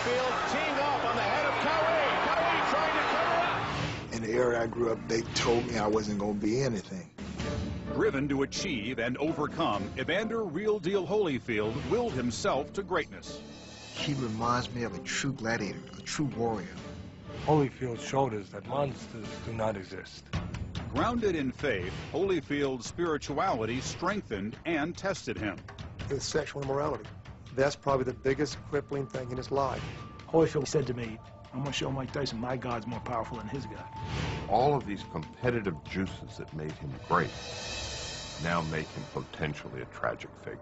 Holyfield teeing off on the head of Cowie. Cowie trying to cover up. In the area I grew up, they told me I wasn't going to be anything. Driven to achieve and overcome, Evander Real Deal Holyfield willed himself to greatness. He reminds me of a true gladiator, a true warrior. Holyfield showed us that monsters do not exist. Grounded in faith, Holyfield's spirituality strengthened and tested him. His sexual immorality. That's probably the biggest crippling thing in his life. Holyfield said to me, I'm going to show Mike Tyson my God's more powerful than his God. All of these competitive juices that made him great now make him potentially a tragic figure.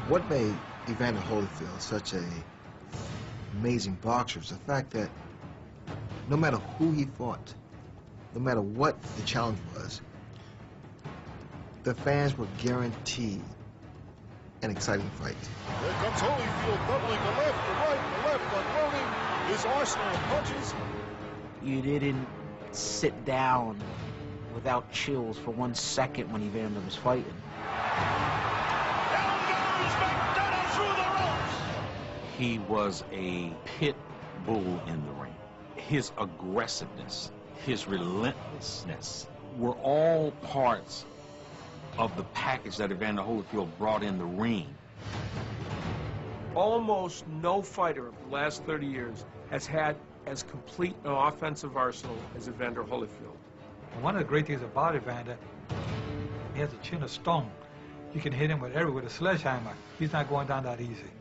What made Evander Holyfield such an amazing boxer is the fact that no matter who he fought, no matter what the challenge was, the fans were guaranteed an exciting fight. Here comes Holyfield doubling the left, the right, the left, unloading his arsenal of punches. You didn't sit down without chills for 1 second when Evander was fighting. He was a pit bull in the ring. His aggressiveness, his relentlessness were all parts of the package that Evander Holyfield brought in the ring. Almost no fighter of the last 30 years has had as complete an offensive arsenal as Evander Holyfield. One of the great things about Evander, he has a chin of stone. You can hit him with a sledgehammer. He's not going down that easy.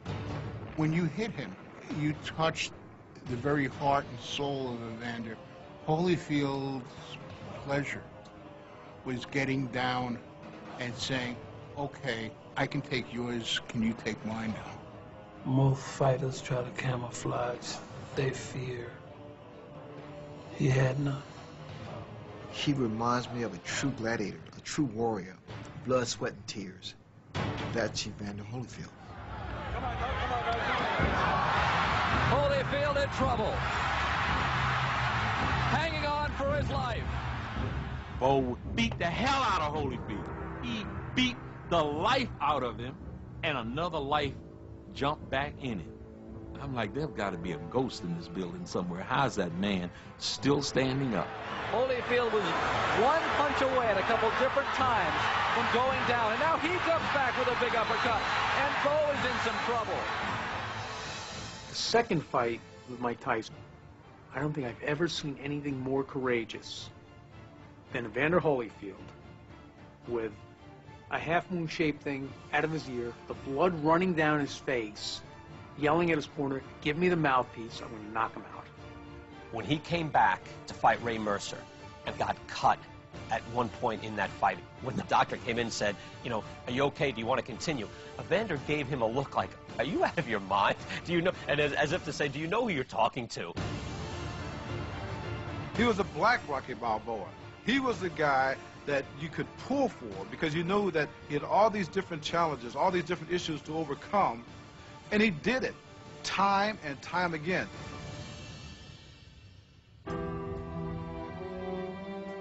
When you hit him, you touched the very heart and soul of Evander. Holyfield's pleasure was getting down and saying, okay, I can take yours, can you take mine now? Most fighters try to camouflage their fear. He had none. He reminds me of a true gladiator, a true warrior, blood, sweat, and tears. That's Evander Holyfield. Holyfield in trouble. Hanging on for his life. Bo beat the hell out of Holyfield. He beat the life out of him, and another life jumped back in him. I'm like, there's got to be a ghost in this building somewhere. How's that man still standing up? Holyfield was one punch away at a couple different times from going down, and now he jumps back with a big uppercut, and Bo is in some trouble. The second fight with Mike Tyson, I don't think I've ever seen anything more courageous than Evander Holyfield with a half-moon shaped thing out of his ear, the blood running down his face, yelling at his corner, give me the mouthpiece, I'm going to knock him out. When he came back to fight Ray Mercer and got cut at one point in that fight, when the doctor came in and said, you know, are you okay? Do you want to continue? Evander gave him a look like, are you out of your mind? Do you know? And as if to say, do you know who you're talking to? He was a black Rocky Balboa. He was the guy that you could pull for because you knew that he had all these different challenges, all these different issues to overcome, and he did it time and time again.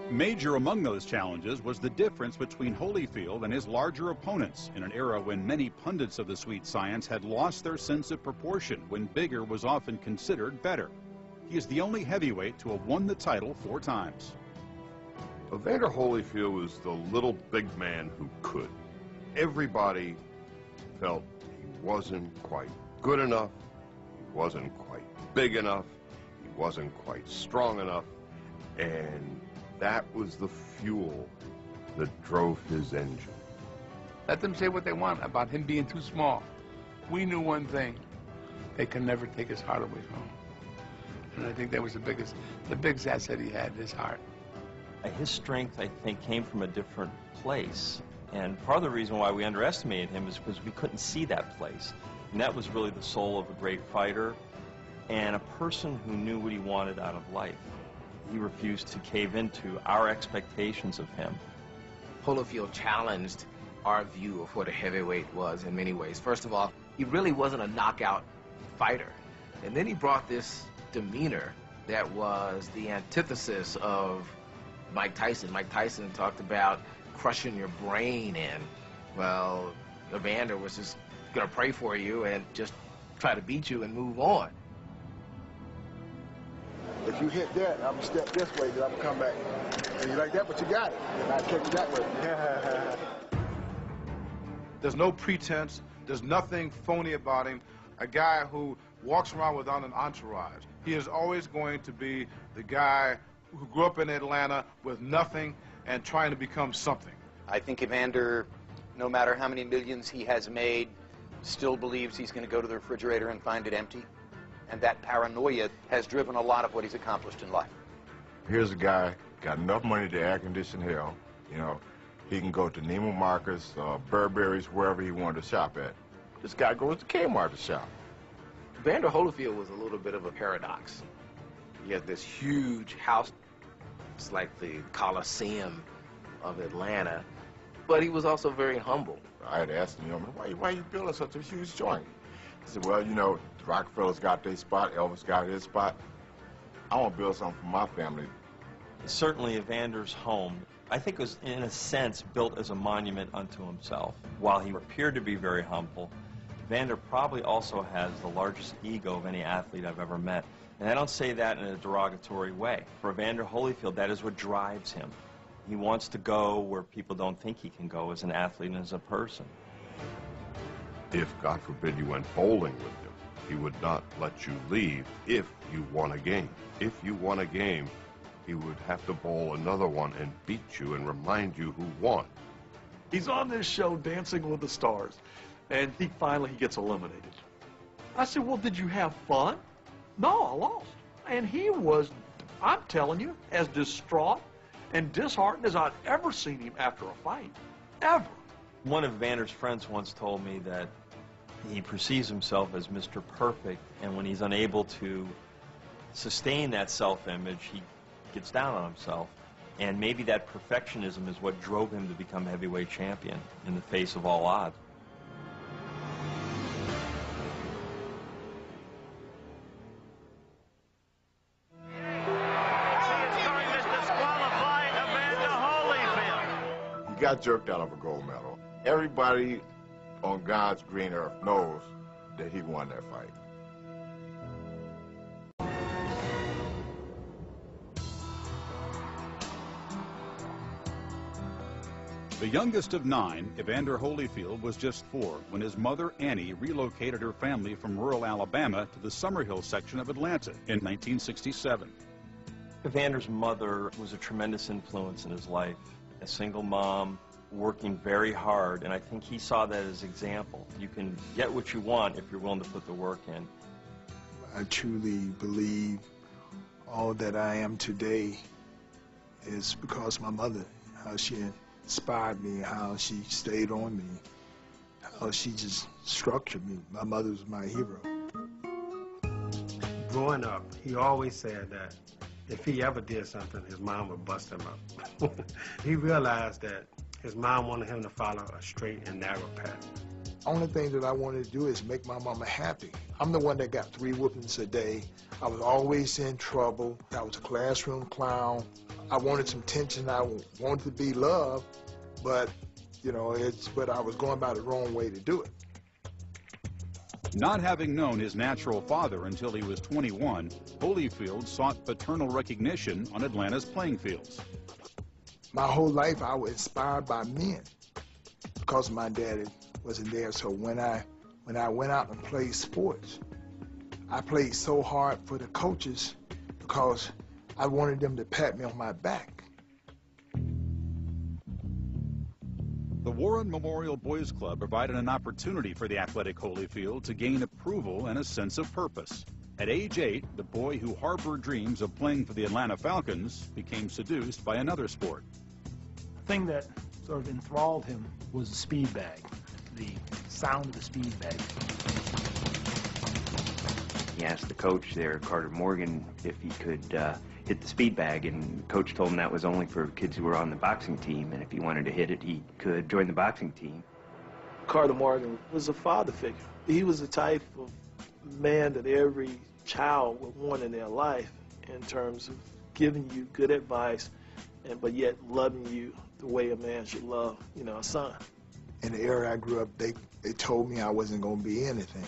Major among those challenges was the difference between Holyfield and his larger opponents in an era when many pundits of the sweet science had lost their sense of proportion, when bigger was often considered better. He is the only heavyweight to have won the title 4 times. Evander Holyfield was the little big man who could. Everybody felt he wasn't quite good enough, he wasn't quite big enough, he wasn't quite strong enough, and that was the fuel that drove his engine. Let them say what they want about him being too small. We knew one thing: they could never take his heart away from him. And I think that was the biggest asset he had, his heart. His strength, I think, came from a different place. And part of the reason why we underestimated him is because we couldn't see that place. And that was really the soul of a great fighter and a person who knew what he wanted out of life. He refused to cave into our expectations of him. Holyfield challenged our view of what a heavyweight was in many ways. First of all, he really wasn't a knockout fighter. And then he brought this demeanor that was the antithesis of Mike Tyson. Mike Tyson talked about crushing your brain, and, well, Evander was just going to pray for you and just try to beat you and move on. If you hit that, I'm gonna step this way, then I'm gonna come back. And you like that, but you got it. And I take it that way. There's no pretense. There's nothing phony about him. A guy who walks around without an entourage. He is always going to be the guy who grew up in Atlanta with nothing and trying to become something. I think Evander, no matter how many millions he has made, still believes he's going to go to the refrigerator and find it empty. And that paranoia has driven a lot of what he's accomplished in life. Here's a guy, got enough money to air condition hell. You know, he can go to Neiman Marcus, Burberry's, wherever he wanted to shop at. This guy goes to Kmart to shop. Evander Holyfield was a little bit of a paradox. He had this huge house. It's like the Coliseum of Atlanta. But he was also very humble. I had asked him, why are you building such a huge joint? He said, well, you know, the Rockefellers got their spot, Elvis got his spot. I want to build something for my family. Certainly Evander's home, I think, was, in a sense, built as a monument unto himself. While he appeared to be very humble, Evander probably also has the largest ego of any athlete I've ever met. And I don't say that in a derogatory way. For Evander Holyfield, that is what drives him. He wants to go where people don't think he can go as an athlete and as a person. If, God forbid, you went bowling with him, he would not let you leave if you won a game. If you won a game, he would have to bowl another one and beat you and remind you who won. He's on this show, Dancing with the Stars, and he finally gets eliminated. I said, well, did you have fun? No, I lost. And he was, I'm telling you, as distraught and disheartened as I'd ever seen him after a fight. Ever. One of Evander's friends once told me that he perceives himself as Mr. Perfect, and when he's unable to sustain that self-image, he gets down on himself. And maybe that perfectionism is what drove him to become heavyweight champion in the face of all odds. He got jerked out of a gold medal. Everybody on God's green earth knows that he won that fight. The youngest of 9, Evander Holyfield, was just 4 when his mother, Annie, relocated her family from rural Alabama to the Summerhill section of Atlanta in 1967. Evander's mother was a tremendous influence in his life. A single mom, working very hard, and I think he saw that as example. You can get what you want if you're willing to put the work in. I truly believe all that I am today is because of my mother, how she inspired me, how she stayed on me, how she just structured me. My mother was my hero. Growing up, he always said that if he ever did something, his mom would bust him up. He realized that his mom wanted him to follow a straight and narrow path. Only thing that I wanted to do is make my mama happy. I'm the one that got 3 whoopings a day. I was always in trouble. I was a classroom clown. I wanted some attention. I wanted to be loved, but, you know, but I was going about the wrong way to do it. Not having known his natural father until he was 21, Holyfield sought paternal recognition on Atlanta's playing fields. My whole life I was inspired by men because my daddy wasn't there. So when I went out and played sports, I played so hard for the coaches because I wanted them to pat me on my back. The Warren Memorial Boys Club provided an opportunity for the athletic Holyfield to gain approval and a sense of purpose. At age 8, the boy who harbored dreams of playing for the Atlanta Falcons became seduced by another sport. The thing that sort of enthralled him was the speed bag, the sound of the speed bag. He asked the coach there, Carter Morgan, if he could hit the speed bag, and coach told him that was only for kids who were on the boxing team, and if he wanted to hit it, he could join the boxing team. Carter Morgan was a father figure. He was the type of man that every child would want in their life in terms of giving you good advice, but yet loving you the way a man should love, a son. In the area I grew up, they told me I wasn't going to be anything.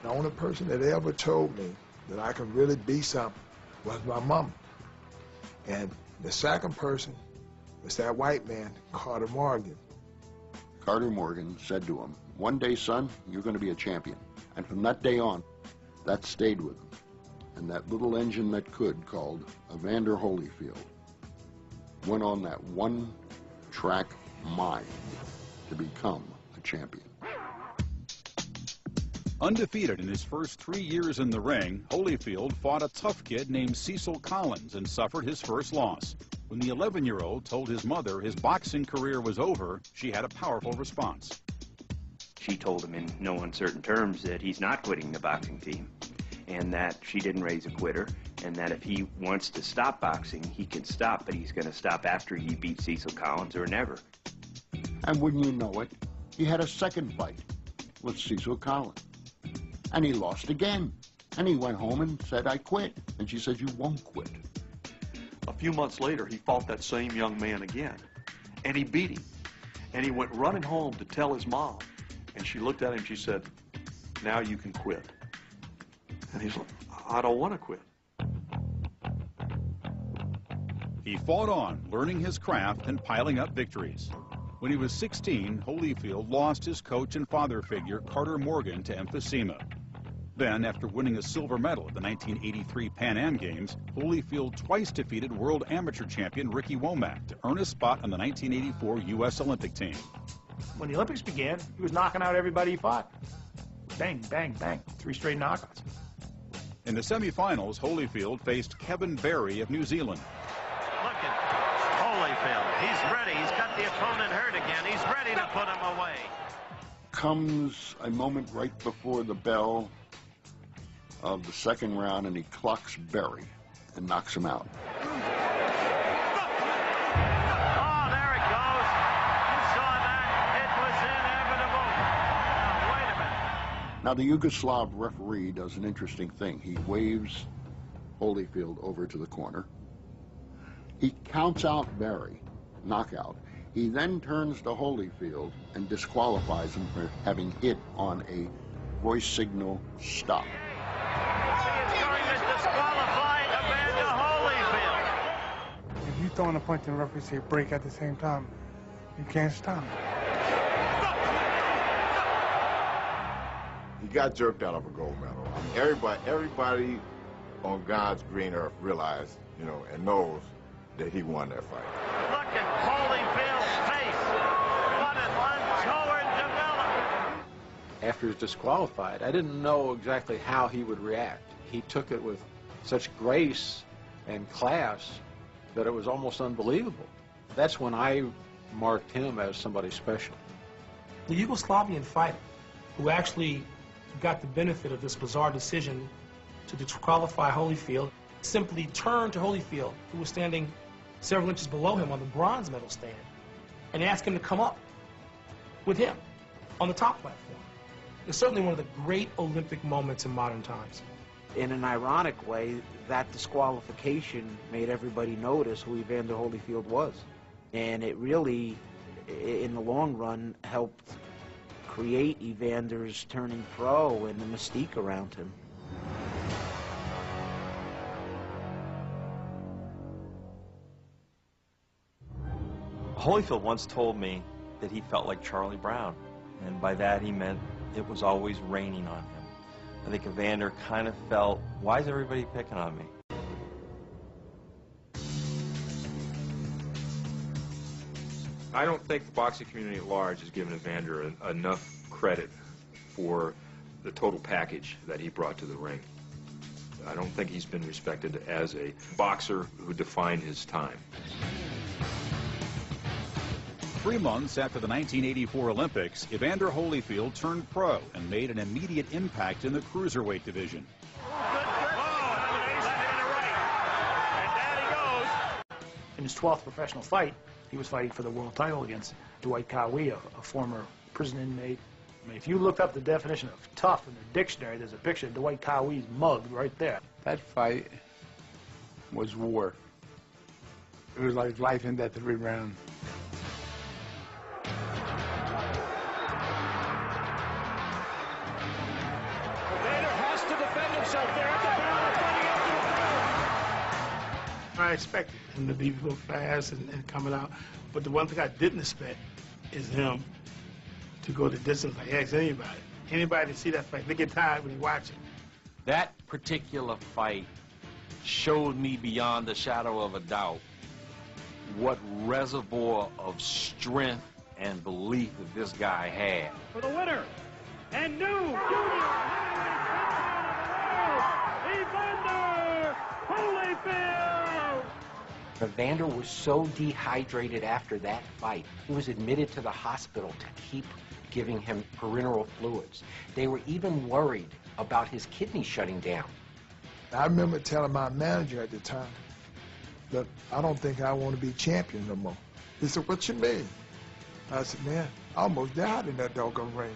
The only person that ever told me that I could really be something was my mama. And the second person was that white man, Carter Morgan. Carter Morgan said to him, "One day, son, you're going to be a champion." And from that day on, that stayed with him. And that little engine that could, called Evander Holyfield, went on that one-track mind to become a champion. Undefeated in his first 3 years in the ring, Holyfield fought a tough kid named Cecil Collins and suffered his first loss. When the 11-year-old told his mother his boxing career was over, she had a powerful response. She told him in no uncertain terms that he's not quitting the boxing team, and that she didn't raise a quitter, and that if he wants to stop boxing, he can stop, but he's going to stop after he beats Cecil Collins or never. And wouldn't you know it, he had a second fight with Cecil Collins. And he lost again. And he went home and said, "I quit." And she said, "You won't quit." A few months later, he fought that same young man again, and he beat him. And he went running home to tell his mom, and she looked at him and she said, "Now you can quit." And he's like, "I don't want to quit." He fought on, learning his craft and piling up victories. When he was 16, Holyfield lost his coach and father figure, Carter Morgan, to emphysema. Then, after winning a silver medal at the 1983 Pan Am Games, Holyfield twice defeated world amateur champion Ricky Womack to earn a spot on the 1984 U.S. Olympic team. When the Olympics began, he was knocking out everybody he fought. Bang, bang, bang. 3 straight knockouts. In the semifinals, Holyfield faced Kevin Barry of New Zealand. Look at Holyfield. He's ready. He's got the opponent hurt again. He's ready to put him away. Comes a moment right before the bell of the second round, and he clocks Berry and knocks him out. Oh, there it goes. You saw that. It was inevitable. Now, wait a minute. Now, the Yugoslav referee does an interesting thing. He waves Holyfield over to the corner. He counts out Berry, knockout. He then turns to Holyfield and disqualifies him for having hit on a voice signal stop. He is going to disqualify Evander Holyfield. If you throw in a punch and the referee say break at the same time, you can't stop. He got jerked out of a gold medal. I mean, everybody on God's green earth realized, and knows that he won that fight. Look at Holyfield's face. What an untoward development. After he was disqualified, I didn't know exactly how he would react. He took it with such grace and class that it was almost unbelievable. That's when I marked him as somebody special. The Yugoslavian fighter who actually got the benefit of this bizarre decision to disqualify Holyfield simply turned to Holyfield, who was standing several inches below him on the bronze medal stand, and asked him to come up with him on the top platform. It's certainly one of the great Olympic moments in modern times. In an ironic way, that disqualification made everybody notice who Evander Holyfield was. And it really, in the long run, helped create Evander's turning pro and the mystique around him. Holyfield once told me that he felt like Charlie Brown, and by that he meant it was always raining on him. I think Evander kind of felt, why is everybody picking on me? I don't think the boxing community at large has given Evander enough credit for the total package that he brought to the ring. I don't think he's been respected as a boxer who defined his time. 3 months after the 1984 Olympics, Evander Holyfield turned pro and made an immediate impact in the cruiserweight division. his 12th professional fight, he was fighting for the world title against Dwight Cowie, a former prison inmate. I mean, if you looked up the definition of tough in the dictionary, there's a picture of Dwight Cowie's mug right there. That fight was war. It was like life and death every round. Evander has to defend himself there at the bell, I expected him to be real fast and coming out, but the one thing I didn't expect is him to go the distance. I ask anybody to see that fight, they get tired when you watch it. That particular fight showed me beyond a shadow of a doubt what reservoir of strength and belief that this guy had. For the winner, and new junior Evander Holyfield! Evander was so dehydrated after that fight, he was admitted to the hospital to keep giving him parenteral fluids. They were even worried about his kidneys shutting down. I remember telling my manager at the time, look, I don't think I want to be champion no more. He said, what you mean? I said, man, I almost died in that doggone ring.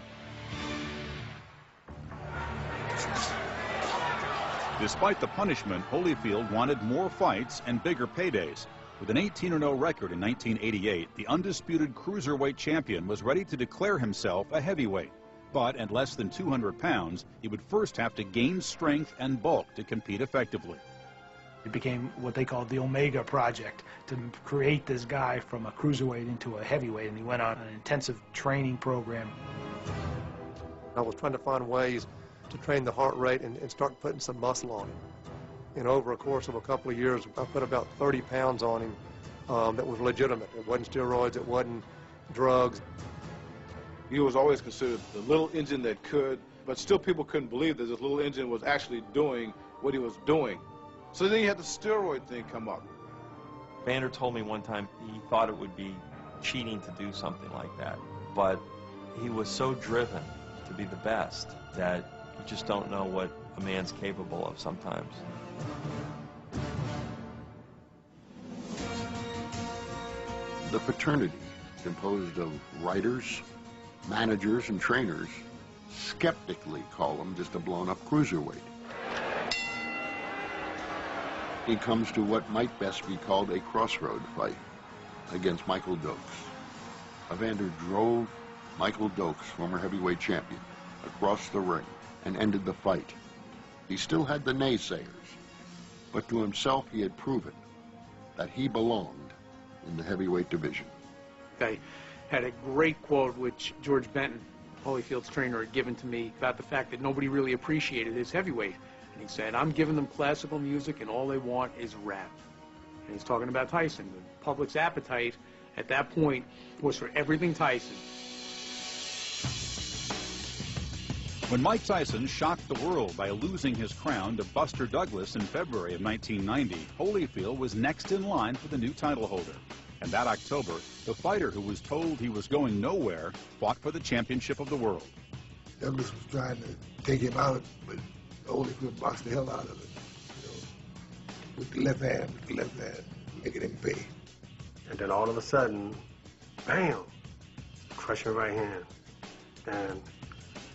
Despite the punishment, Holyfield wanted more fights and bigger paydays. With an 18-0 record in 1988, the undisputed cruiserweight champion was ready to declare himself a heavyweight. But at less than 200 pounds, he would first have to gain strength and bulk to compete effectively. It became what they called the Omega Project, to create this guy from a cruiserweight into a heavyweight, and he went on an intensive training program. I was trying to find ways to train the heart rate and start putting some muscle on him. And over a course of a couple of years, I put about 30 pounds on him that was legitimate. It wasn't steroids, it wasn't drugs. He was always considered the little engine that could, but still people couldn't believe that this little engine was actually doing what he was doing. So then you had the steroid thing come up. Evander told me one time he thought it would be cheating to do something like that, but he was so driven to be the best that you just don't know what a man's capable of sometimes. The fraternity, composed of writers, managers, and trainers, skeptically call him just a blown-up cruiserweight. He comes to what might best be called a crossroad fight against Michael Dokes. Evander drove Michael Dokes, former heavyweight champion, across the ring and ended the fight. He still had the naysayers, but to himself he had proven that he belonged in the heavyweight division. I had a great quote which George Benton, Holyfield's trainer, had given to me about the fact that nobody really appreciated his heavyweight. And he said, I'm giving them classical music and all they want is rap. And he's talking about Tyson. The public's appetite at that point was for everything Tyson. When Mike Tyson shocked the world by losing his crown to Buster Douglas in February of 1990, Holyfield was next in line for the new title holder. And that October, the fighter who was told he was going nowhere fought for the championship of the world. Douglas was trying to take him out, but Holyfield boxed the hell out of it. You know, with the left hand, making him pay. And then all of a sudden, bam, crushing right hand. And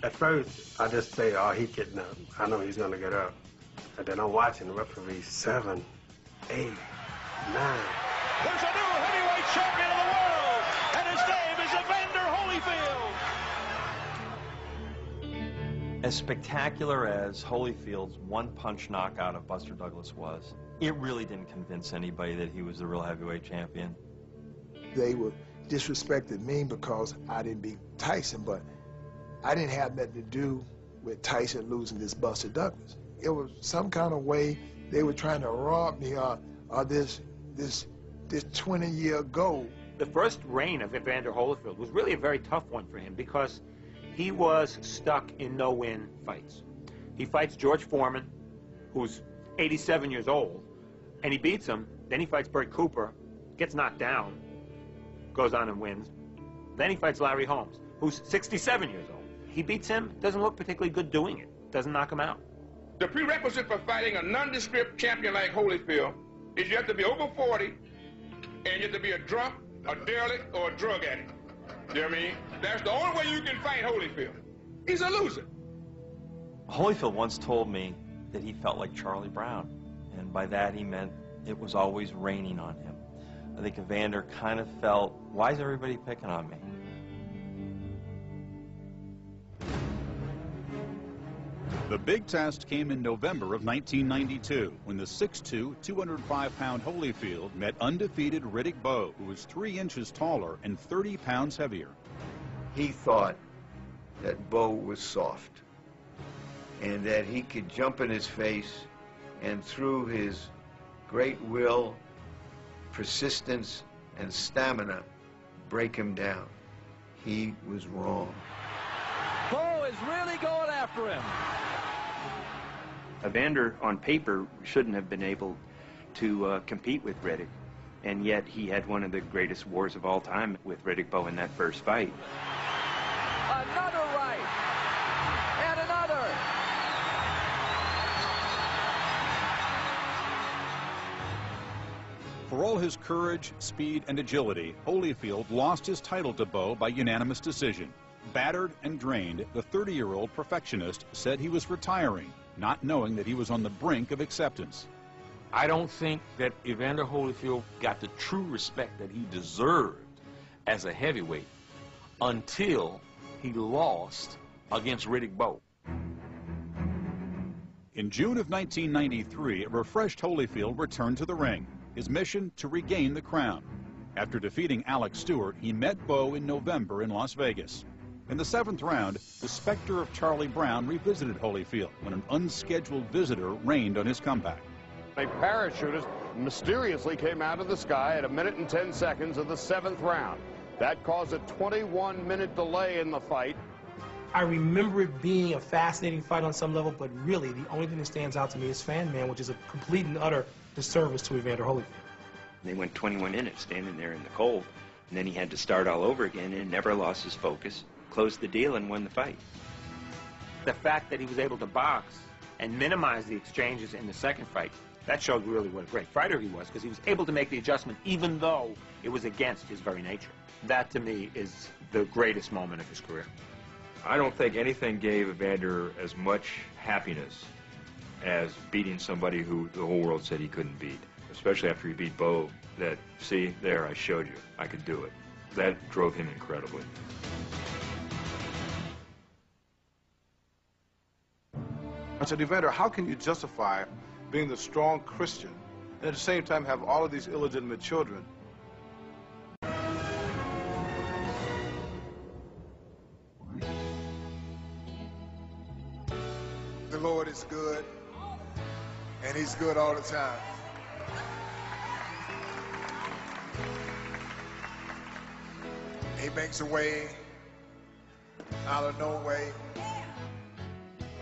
at first, I just say, oh, he's getting up. I know he's going to get up. And then I'm watching the referee 7, 8, 9. There's a new heavyweight champion of the world, and his name is Evander Holyfield. As spectacular as Holyfield's one-punch knockout of Buster Douglas was, it really didn't convince anybody that he was the real heavyweight champion. They were disrespected me because I didn't beat Tyson, but I didn't have nothing to do with Tyson losing this Buster Douglas. It was some kind of way they were trying to rob me of this 20-year goal. The first reign of Evander Holyfield was really a very tough one for him because he was stuck in no-win fights. He fights George Foreman, who's 87 years old, and he beats him. Then he fights Bert Cooper, gets knocked down, goes on and wins. Then he fights Larry Holmes, who's 67 years old. He beats him, doesn't look particularly good doing it, doesn't knock him out. The prerequisite for fighting a nondescript champion like Holyfield is you have to be over 40, and you have to be a drunk, a derelict, or a drug addict. You know what I mean? That's the only way you can fight Holyfield. He's a loser. Holyfield once told me that he felt like Charlie Brown, and by that he meant it was always raining on him. I think Evander kind of felt, why is everybody picking on me? The big test came in November of 1992 when the 6'2", 205-pound Holyfield met undefeated Riddick Bowe, who was 3 inches taller and 30 pounds heavier. He thought that Bowe was soft and that he could jump in his face and through his great will, persistence, and stamina break him down. He was wrong. Bowe is really going after him. Evander, on paper, shouldn't have been able to compete with Riddick, and yet he had one of the greatest wars of all time with Riddick Bowe in that first fight. Another right, and another. For all his courage, speed, and agility, Holyfield lost his title to Bowe by unanimous decision. Battered and drained, the 30-year-old perfectionist said he was retiring, not knowing that he was on the brink of acceptance. I don't think that Evander Holyfield got the true respect that he deserved as a heavyweight until he lost against Riddick Bowe. In June of 1993, a refreshed Holyfield returned to the ring, his mission to regain the crown. After defeating Alex Stewart, he met Bowe in November in Las Vegas. In the 7th round, the specter of Charlie Brown revisited Holyfield when an unscheduled visitor rained on his comeback. A parachutist mysteriously came out of the sky at 1 minute and 10 seconds of the 7th round. That caused a 21-minute delay in the fight. I remember it being a fascinating fight on some level, but really the only thing that stands out to me is Fan Man, which is a complete and utter disservice to Evander Holyfield. They went 21 minutes standing there in the cold, and then he had to start all over again and never lost his focus, closed the deal, and won the fight. The fact that he was able to box and minimize the exchanges in the second fight, that showed really what a great fighter he was, because he was able to make the adjustment even though it was against his very nature. That, to me, is the greatest moment of his career. I don't think anything gave Evander as much happiness as beating somebody who the whole world said he couldn't beat, especially after he beat Bowe. That, see, there, I showed you, I could do it. That drove him incredibly. I said, Evander, how can you justify being the strong Christian and at the same time have all of these illegitimate children? The Lord is good, and He's good all the time. He makes a way out of no way.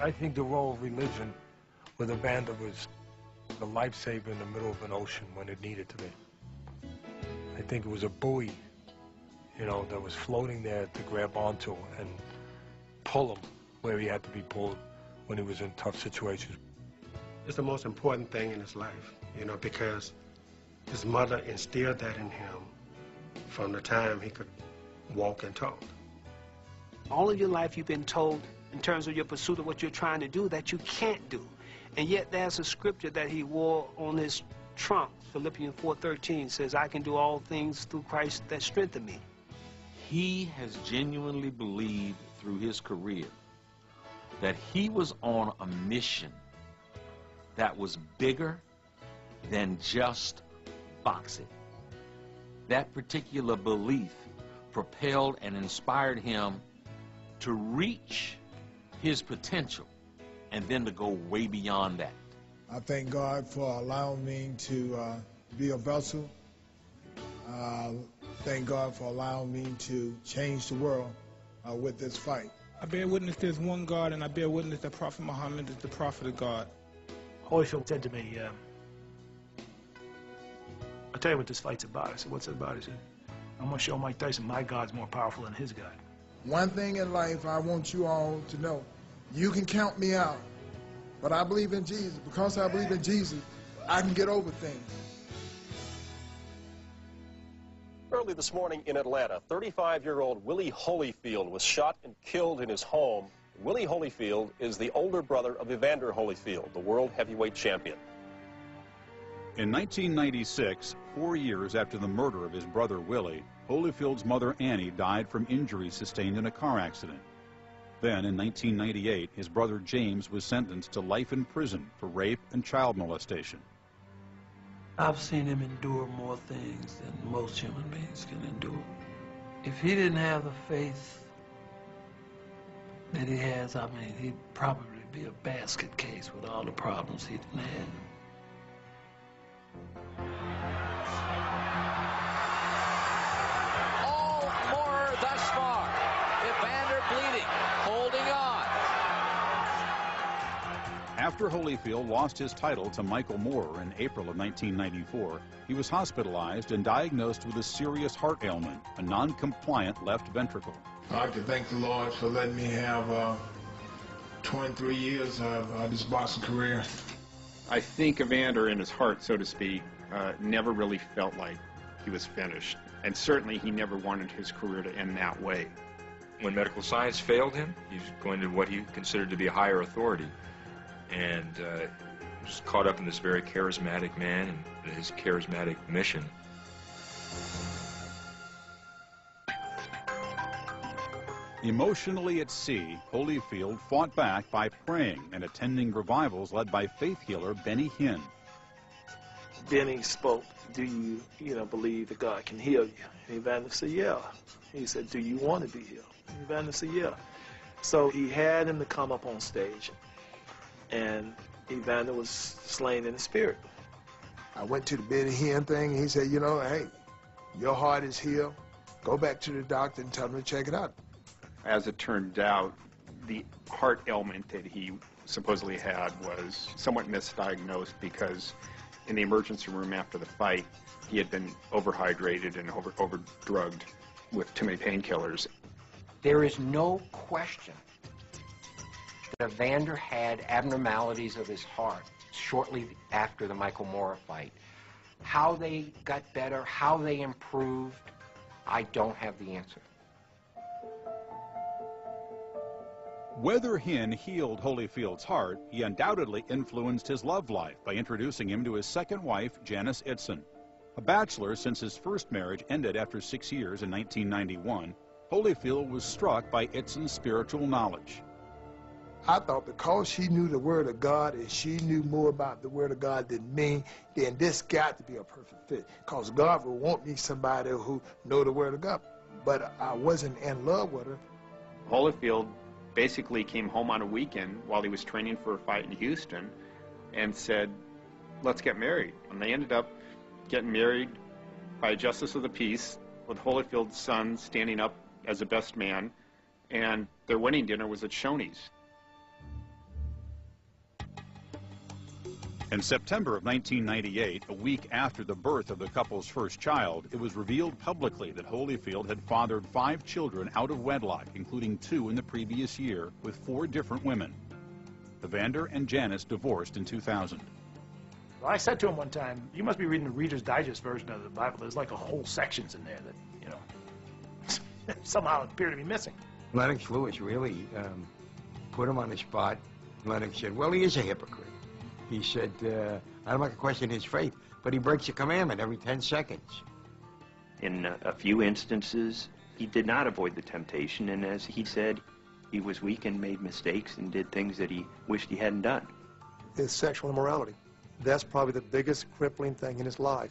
I think the role of religion with Evander was the lifesaver in the middle of an ocean when it needed to be. I think it was a buoy, you know, that was floating there to grab onto and pull him where he had to be pulled when he was in tough situations. It's the most important thing in his life, you know, because his mother instilled that in him from the time he could walk and talk. All of your life you've been told in terms of your pursuit of what you're trying to do that you can't do. And yet there's a scripture that he wore on his trunk. Philippians 4:13 says, I can do all things through Christ that strengthen me. He has genuinely believed through his career that he was on a mission that was bigger than just boxing. That particular belief propelled and inspired him to reach his potential and then to go way beyond that. I thank God for allowing me to be a vessel. Thank God for allowing me to change the world with this fight. I bear witness there's one God, and I bear witness that Prophet Muhammad is the prophet of God. Holyfield said to me, I'll tell you what this fight's about. I said, what's it about? He said, I'm going to show Mike Tyson my God's more powerful than his God. One thing in life I want you all to know, you can count me out, but I believe in Jesus. Because I believe in Jesus, I can get over things. Early this morning in Atlanta, 35-year-old Willie Holyfield was shot and killed in his home. Willie Holyfield is the older brother of Evander Holyfield, the world heavyweight champion. In 1996, 4 years after the murder of his brother Willie, Holyfield's mother Annie died from injuries sustained in a car accident. Then, in 1998, his brother James was sentenced to life in prison for rape and child molestation. I've seen him endure more things than most human beings can endure. If he didn't have the faith that he has, I mean, he'd probably be a basket case with all the problems he didn't have. All more thus far. Evander bleeding, holding on. After Holyfield lost his title to Michael Moore in April of 1994, he was hospitalized and diagnosed with a serious heart ailment, a non-compliant left ventricle. I'd like to thank the Lord for letting me have 23 years of this boxing career. I think Evander, in his heart, so to speak, never really felt like he was finished. And certainly he never wanted his career to end that way. When medical science failed him, he was going to what he considered to be a higher authority. And was caught up in this very charismatic man and his charismatic mission. Emotionally at sea, Holyfield fought back by praying and attending revivals led by faith healer Benny Hinn. Benny spoke, do you, believe that God can heal you? And Evander said, yeah. He said, do you want to be healed? And Evander said, yeah. So he had him to come up on stage, and Evander was slain in the spirit. I went to the Benny Hinn thing, and he said, hey, your heart is healed. Go back to the doctor and tell him to check it out. As it turned out, the heart ailment that he supposedly had was somewhat misdiagnosed because in the emergency room after the fight, he had been overhydrated and overdrugged with too many painkillers. There is no question that Evander had abnormalities of his heart shortly after the Michael Moore fight. How they got better, how they improved, I don't have the answer. Whether Hinn healed Holyfield's heart, he undoubtedly influenced his love life by introducing him to his second wife, Janice Itzen. A bachelor since his first marriage ended after 6 years in 1991, Holyfield was struck by Itzen's spiritual knowledge. I thought because she knew the Word of God and she knew more about the Word of God than me, then this got to be a perfect fit. Because God would want me somebody who know the Word of God. But I wasn't in love with her. Holyfield basically came home on a weekend while he was training for a fight in Houston and said, let's get married. And they ended up getting married by a justice of the peace with Holyfield's son standing up as a best man, and their wedding dinner was at Shoney's. In September of 1998, a week after the birth of the couple's first child, it was revealed publicly that Holyfield had fathered 5 children out of wedlock, including 2 in the previous year, with 4 different women. Evander and Janice divorced in 2000. Well, I said to him one time, you must be reading the Reader's Digest version of the Bible. There's like a whole sections in there that, somehow appear to be missing. Lennox Lewis really put him on the spot. Lennox said, well, he is a hypocrite. He said, I'm not going to question his faith, but he breaks a commandment every 10 seconds. In a few instances, he did not avoid the temptation, and as he said, he was weak and made mistakes and did things that he wished he hadn't done. Is sexual immorality. That's probably the biggest crippling thing in his life.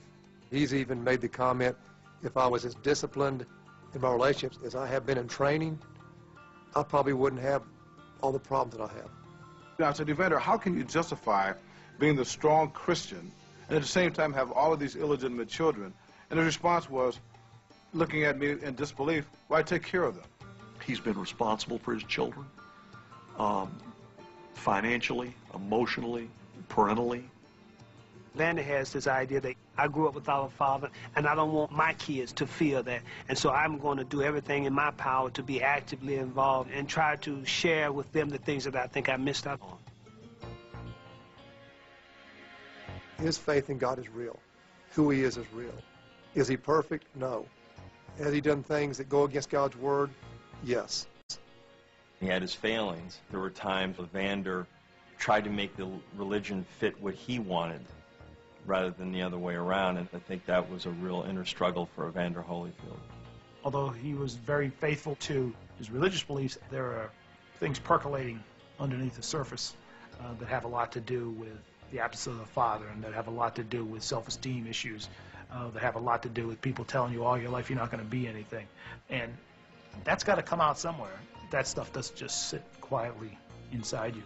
He's even made the comment, if I was as disciplined in my relationships as I have been in training, I probably wouldn't have all the problems that I have. I said, Evander, how can you justify being the strong Christian and at the same time have all of these illegitimate children? And his response was, looking at me in disbelief, why take care of them? He's been responsible for his children, financially, emotionally, parentally. Evander has this idea that I grew up without a father, and I don't want my kids to feel that. And so I'm going to do everything in my power to be actively involved and try to share with them the things that I think I missed out on. His faith in God is real. Who he is real. Is he perfect? No. Has he done things that go against God's word? Yes. He had his failings. There were times Evander tried to make the religion fit what he wanted rather than the other way around, and I think that was a real inner struggle for Evander Holyfield. Although he was very faithful to his religious beliefs, there are things percolating underneath the surface that have a lot to do with the absence of the father, and that have a lot to do with self-esteem issues, that have a lot to do with people telling you all your life you're not going to be anything. And that's got to come out somewhere. That stuff doesn't just sit quietly inside you.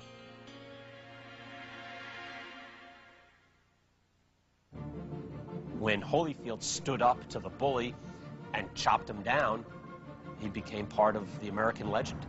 When Holyfield stood up to the bully and chopped him down, he became part of the American legend.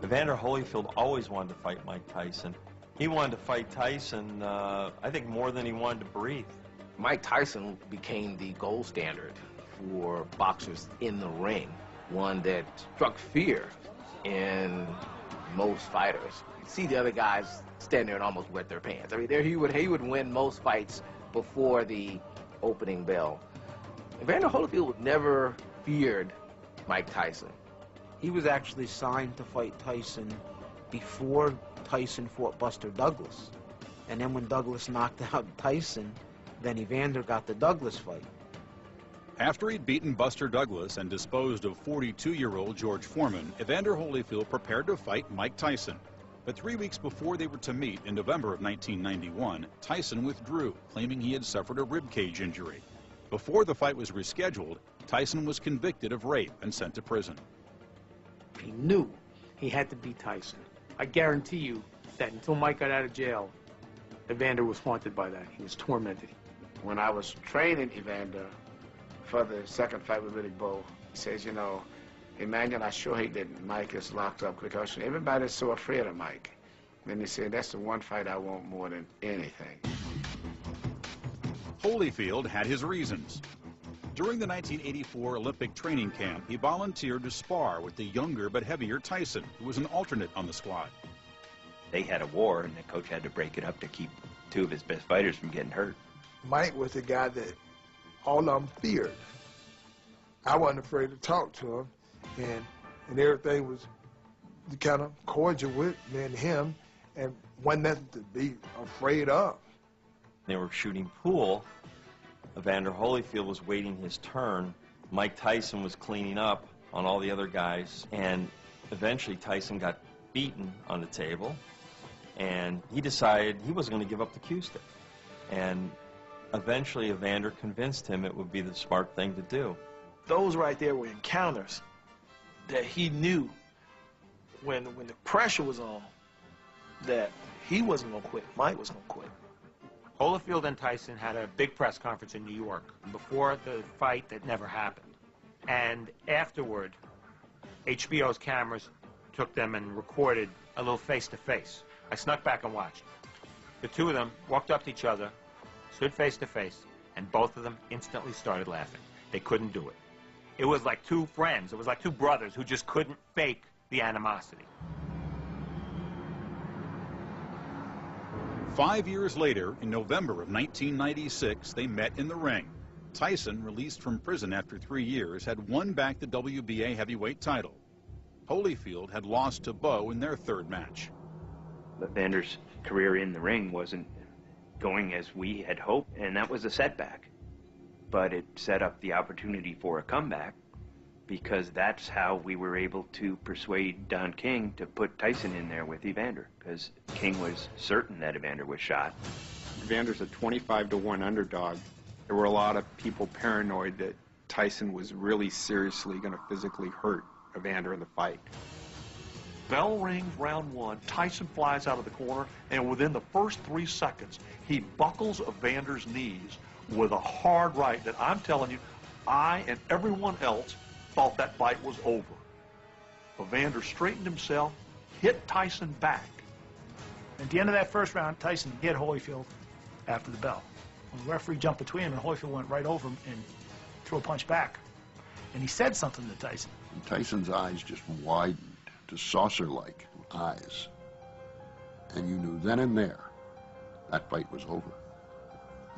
Evander Holyfield always wanted to fight Mike Tyson. He wanted to fight Tyson, I think, more than he wanted to breathe. Mike Tyson became the gold standard for boxers in the ring, one that struck fear in most fighters. You see the other guys stand there and almost wet their pants. I mean, he would win most fights before the opening bell. Evander Holyfield never feared Mike Tyson. He was actually signed to fight Tyson before Tyson fought Buster Douglas. And then when Douglas knocked out Tyson, then Evander got the Douglas fight. After he'd beaten Buster Douglas and disposed of 42-year-old George Foreman, Evander Holyfield prepared to fight Mike Tyson. But 3 weeks before they were to meet in November of 1991, Tyson withdrew, claiming he had suffered a ribcage injury. Before the fight was rescheduled, Tyson was convicted of rape and sent to prison. He knew he had to beat Tyson. I guarantee you that until Mike got out of jail, Evander was haunted by that. He was tormented. When I was training Evander for the second fight with Riddick Bowe, he says, you know, Emmanuel, I sure hate that Mike is locked up because everybody's so afraid of Mike. Then he said, that's the one fight I want more than anything. Holyfield had his reasons. During the 1984 Olympic training camp, he volunteered to spar with the younger but heavier Tyson, who was an alternate on the squad. They had a war, and the coach had to break it up to keep two of his best fighters from getting hurt. Mike was the guy that all of them feared. I wasn't afraid to talk to him, and everything was kind of cordial with me and him, and wasn't nothing to be afraid of. They were shooting pool. Evander Holyfield was waiting his turn. Mike Tyson was cleaning up on all the other guys, and eventually Tyson got beaten on the table, and he decided he wasn't going to give up the cue stick. And eventually Evander convinced him it would be the smart thing to do. Those right there were encounters that he knew when the pressure was on that he wasn't going to quit, Mike was going to quit. Holyfield and Tyson had a big press conference in New York before the fight that never happened. And afterward, HBO's cameras took them and recorded a little face-to-face. I snuck back and watched. The two of them walked up to each other, stood face-to-face, and both of them instantly started laughing. They couldn't do it. It was like two friends. It was like two brothers who just couldn't fake the animosity. 5 years later, in November of 1996, they met in the ring. Tyson, released from prison after 3 years, had won back the WBA heavyweight title. Holyfield had lost to Bowe in their third match. Evander's career in the ring wasn't going as we had hoped, and that was a setback. But it set up the opportunity for a comeback, because that's how we were able to persuade Don King to put Tyson in there with Evander, because King was certain that Evander was shot. Evander's a 25-to-1 underdog. There were a lot of people paranoid that Tyson was really seriously going to physically hurt Evander in the fight. Bell rings round one, Tyson flies out of the corner, and within the first 3 seconds, he buckles Evander's knees with a hard right that I'm telling you, I and everyone else thought that fight was over. Evander straightened himself, hit Tyson back. At the end of that first round, Tyson hit Holyfield after the bell. When the referee jumped between him, and Holyfield went right over him and threw a punch back. And he said something to Tyson. Tyson's eyes just widened. to saucer-like eyes. And you knew then and there that fight was over.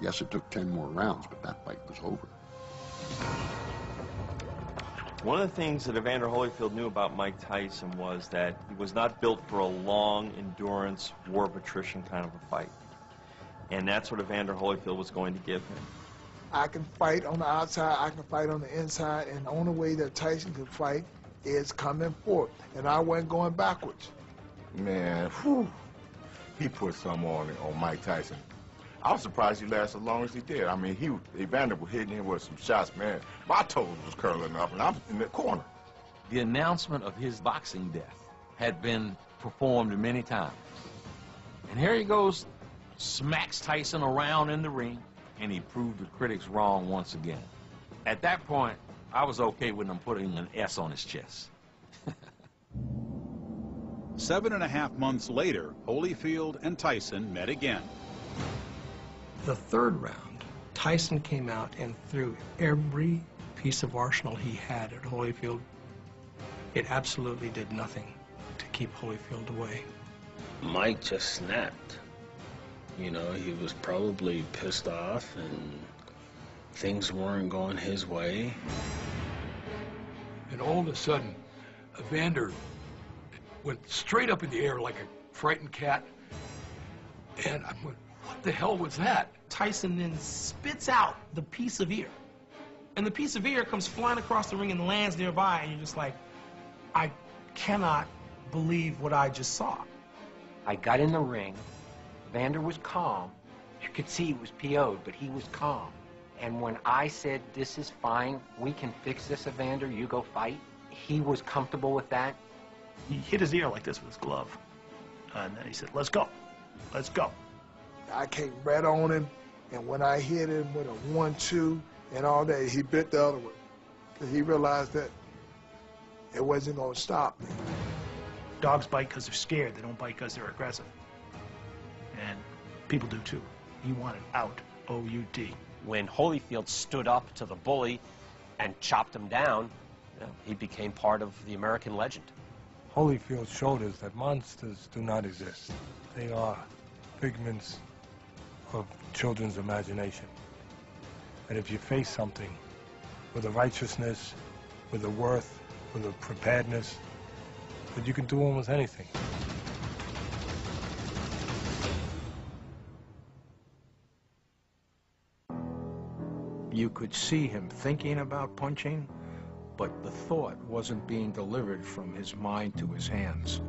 Yes, it took 10 more rounds, but that fight was over. One of the things that Evander Holyfield knew about Mike Tyson was that he was not built for a long endurance, war of attrition kind of a fight. And that's what Evander Holyfield was going to give him. I can fight on the outside, I can fight on the inside, and the only way that Tyson could fight is coming forward. And I wasn't going backwards. Man, whew, he put some on Mike Tyson. I was surprised he lasted as long as he did. I mean, Evander was hitting him with some shots, man. My toes was curling up, and I'm in the corner. The announcement of his boxing death had been performed many times. And here he goes, smacks Tyson around in the ring, and he proved the critics wrong once again. At that point, I was okay with him putting an S on his chest. 7.5 months later, Holyfield and Tyson met again. The third round, Tyson came out and threw every piece of arsenal he had at Holyfield. It absolutely did nothing to keep Holyfield away. Mike just snapped. You know, he was probably pissed off and things weren't going his way. And all of a sudden, Evander went straight up in the air like a frightened cat. And I went, what the hell was that? Tyson then spits out the piece of ear. And the piece of ear comes flying across the ring and lands nearby, and you're just like, I cannot believe what I just saw. I got in the ring. Evander was calm. You could see he was PO'd, but he was calm. And when I said, this is fine, we can fix this, Evander, you go fight, he was comfortable with that. He hit his ear like this with his glove. And then he said, let's go. Let's go. I came right on him, and when I hit him with a 1-2 and all that, he bit the other one. Because he realized that it wasn't going to stop me. Dogs bite because they're scared. They don't bite because they're aggressive. And people do too. He wanted out, O-U-D. When Holyfield stood up to the bully and chopped him down, you know, he became part of the American legend. Holyfield showed us that monsters do not exist. They are figments of children's imagination. And if you face something with a righteousness, with a worth, with a preparedness, that you can do almost anything. You could see him thinking about punching, but the thought wasn't being delivered from his mind to his hands.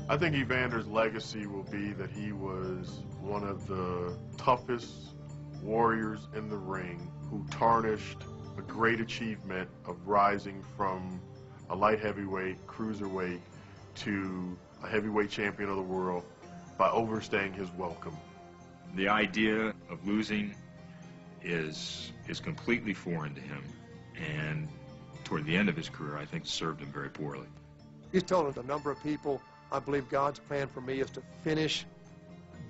I think Evander's legacy will be that he was one of the toughest warriors in the ring who tarnished a great achievement of rising from a light heavyweight, cruiserweight, to a heavyweight champion of the world by overstaying his welcome. The idea of losing is completely foreign to him, and toward the end of his career, I think served him very poorly. He's told a number of people, I believe God's plan for me is to finish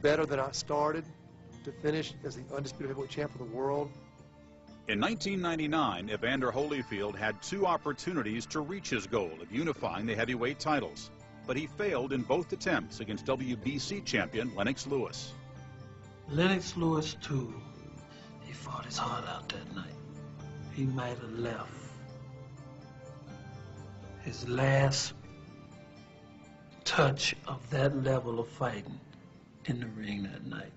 better than I started, to finish as the undisputed heavyweight champ of the world. In 1999, Evander Holyfield had 2 opportunities to reach his goal of unifying the heavyweight titles, but he failed in both attempts against WBC champion Lennox Lewis. Lennox Lewis, too, he fought his heart out that night. He might have left his last touch of that level of fighting in the ring that night.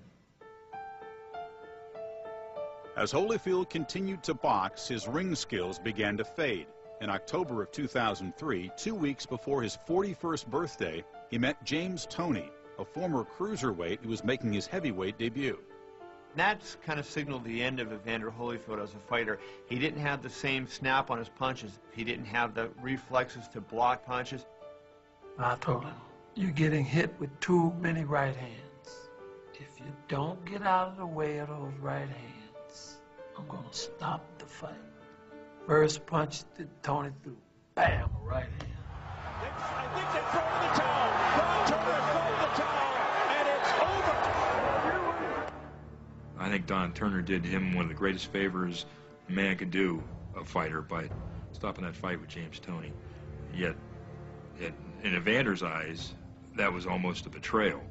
As Holyfield continued to box, his ring skills began to fade. In October of 2003, 2 weeks before his 41st birthday, he met James Toney, a former cruiserweight who was making his heavyweight debut. That's kind of signaled the end of Evander Holyfield as a fighter. He didn't have the same snap on his punches. He didn't have the reflexes to block punches. I told him, you're getting hit with too many right hands. If you don't get out of the way of those right hands, I'm going to stop the fight. First punch that Tony threw, bam, a right hand. I think they're throwing the towel. Ron Turner throwing the towel, and it's over. I think Don Turner did him one of the greatest favors a man could do a fighter by stopping that fight with James Toney. Yet, in Evander's eyes, that was almost a betrayal.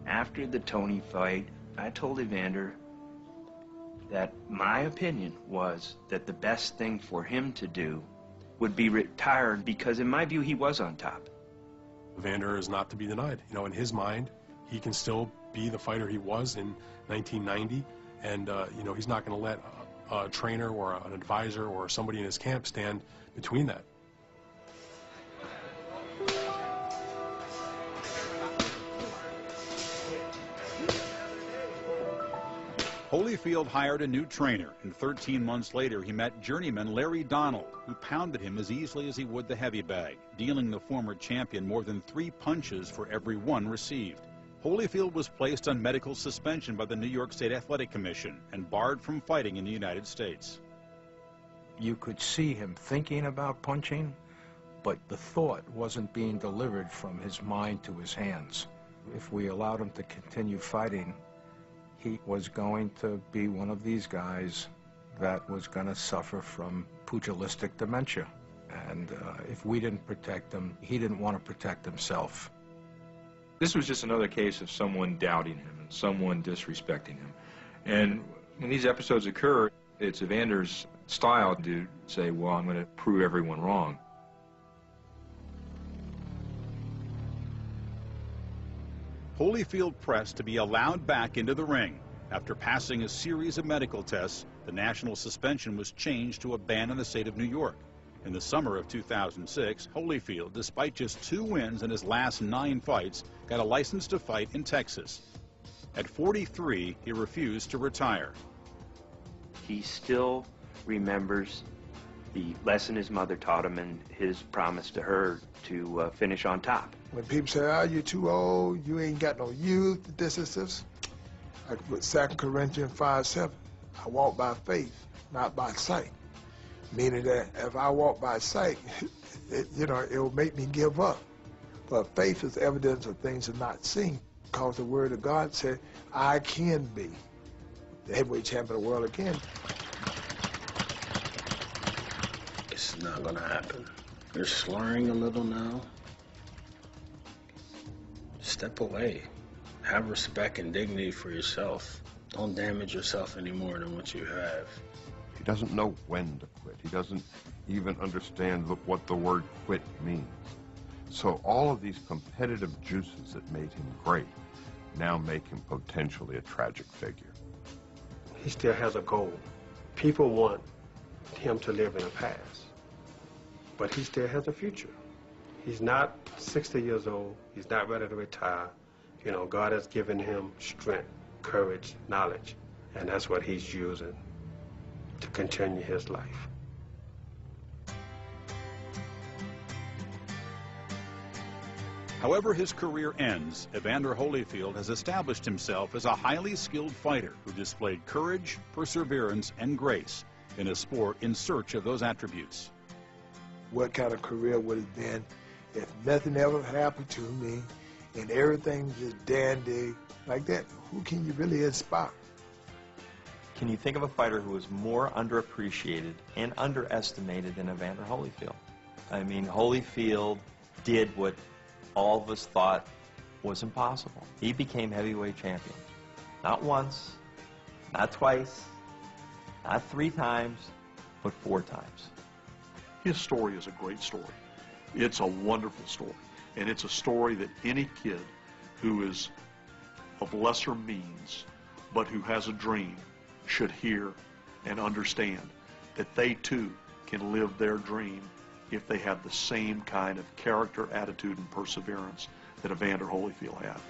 After the Toney fight, I told Evander that my opinion was that the best thing for him to do would be retired, because in my view he was on top. Evander is not to be denied. You know, in his mind, he can still be the fighter he was in 1990, and you know, he's not going to let a trainer or an advisor or somebody in his camp stand between that. Holyfield hired a new trainer, and 13 months later he met journeyman Larry Donald, who pounded him as easily as he would the heavy bag, dealing the former champion more than 3 punches for every 1 received. Holyfield was placed on medical suspension by the New York State Athletic Commission and barred from fighting in the United States. You could see him thinking about punching, but the thought wasn't being delivered from his mind to his hands. If we allowed him to continue fighting, he was going to be one of these guys that was going to suffer from pugilistic dementia. And if we didn't protect him, he didn't want to protect himself. This was just another case of someone doubting him and someone disrespecting him. And when these episodes occur, it's Evander's style to say, well, I'm going to prove everyone wrong. Holyfield pressed to be allowed back into the ring. After passing a series of medical tests, the national suspension was changed to a ban in the state of New York. In the summer of 2006, Holyfield, despite just 2 wins in his last 9 fights, got a license to fight in Texas. At 43, he refused to retire. He still remembers the lesson his mother taught him and his promise to her to finish on top. When people say, oh, you're too old, you ain't got no youth, this. I could put 2 Corinthians 5:7. I walk by faith, not by sight. Meaning that if I walk by sight, it will make me give up. But faith is evidence of things that are not seen. Because the word of God said, I can be the heavyweight champion of the world again. It's not gonna happen. You're slurring a little now. Step away. Have respect and dignity for yourself. Don't damage yourself any more than what you have. He doesn't know when to quit. He doesn't even understand what the word quit means. So all of these competitive juices that made him great now make him potentially a tragic figure. He still has a goal. People want him to live in the past, but he still has a future. He's not 60 years old. He's not ready to retire. You know, God has given him strength, courage, knowledge, and that's what he's using to continue his life. However his career ends, Evander Holyfield has established himself as a highly skilled fighter who displayed courage, perseverance, and grace in a sport in search of those attributes. What kind of career would it have been if nothing ever happened to me and everything was just dandy like that? Who can you really inspire? Can you think of a fighter who was more underappreciated and underestimated than Evander Holyfield? I mean, Holyfield did what all of us thought was impossible. He became heavyweight champion. Not once, not twice, not 3 times, but 4 times. His story is a great story. It's a wonderful story. And it's a story that any kid who is of lesser means, but who has a dream, should hear and understand that they too can live their dream if they have the same kind of character, attitude, and perseverance that Evander Holyfield had.